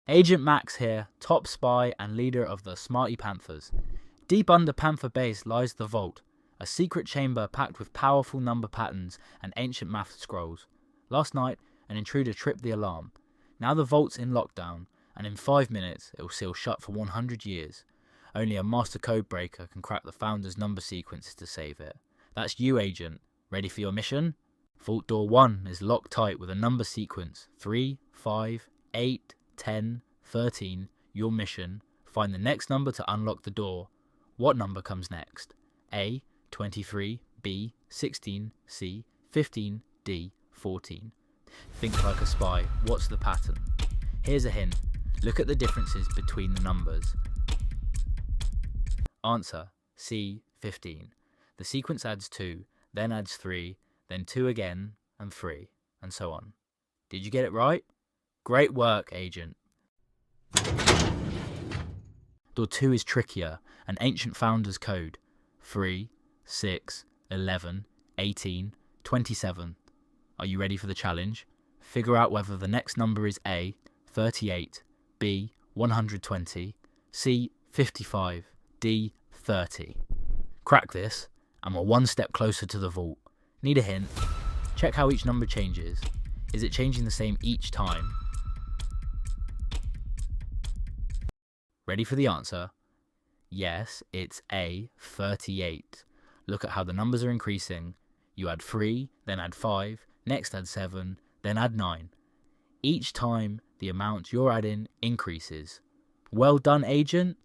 Agent Max here, top spy and leader of the Smarty Panthers. Deep under Panther Base lies the Vault, a secret chamber packed with powerful number patterns and ancient math scrolls. Last night, an intruder tripped the alarm. Now the Vault's in lockdown, and in 5 minutes it will seal shut for 100 years. Only a master code breaker can crack the Founder's number sequences to save it. That's you, Agent. Ready for your mission? Vault Door 1 is locked tight with a number sequence 3, 5, 8, 10, 13. Your mission: find the next number to unlock the door. What number comes next? A, 23, B, 16, C, 15, D, 14. Think like a spy. What's the pattern? Here's a hint. Look at the differences between the numbers. Answer: C, 15. The sequence adds 2, then adds 3, then 2 again, and 3, and so on. Did you get it right? Great work, Agent. Door 2 is trickier, an ancient Founder's code. 3, 6, 11, 18, 27. Are you ready for the challenge? Figure out whether the next number is A, 38, B, 120, C, 55, D, 30. Crack this, and we're one step closer to the vault. Need a hint? Check how each number changes. Is it changing the same each time? Ready for the answer? Yes, it's A, 38. Look at how the numbers are increasing. You add 3, then add 5, next add 7, then add 9. Each time, the amount you're adding increases. Well done, Agent.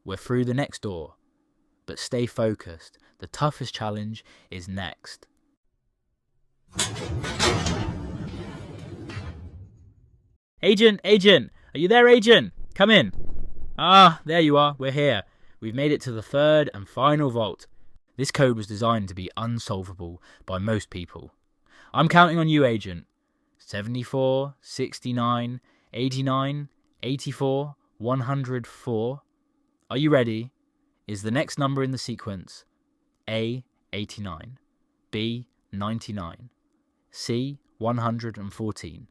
We're through the next door. But stay focused. The toughest challenge is next. Agent! Are you there, Agent? Come in. Ah, there you are. We're here. We've made it to the third and final vault. This code was designed to be unsolvable by most people. I'm counting on you, Agent. 74, 69, 89, 84, 104. Are you ready? Is the next number in the sequence A, 89, B, 99, C, 114,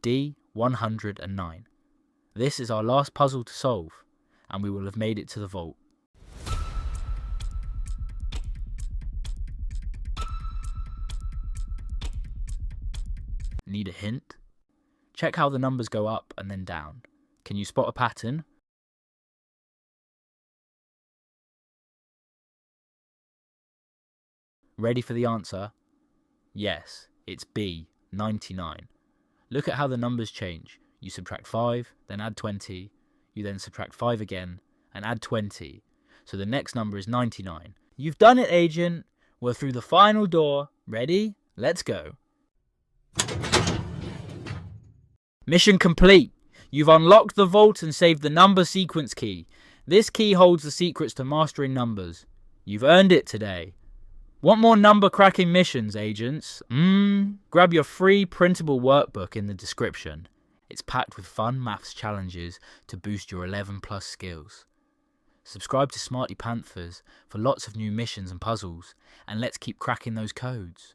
D, 109. This is our last puzzle to solve, and we will have made it to the vault. Need a hint? Check how the numbers go up and then down. Can you spot a pattern? Ready for the answer? Yes, it's B, 99. Look at how the numbers change. You subtract 5, then add 20. You then subtract 5 again, and add 20. So the next number is 99. You've done it, Agent. We're through the final door. Ready? Let's go. Mission complete. You've unlocked the vault and saved the number sequence key. This key holds the secrets to mastering numbers. You've earned it today. Want more number cracking missions, Agents? Grab your free printable workbook in the description. It's packed with fun maths challenges to boost your 11+ skills. Subscribe to Smarty Panthers for lots of new missions and puzzles, and let's keep cracking those codes.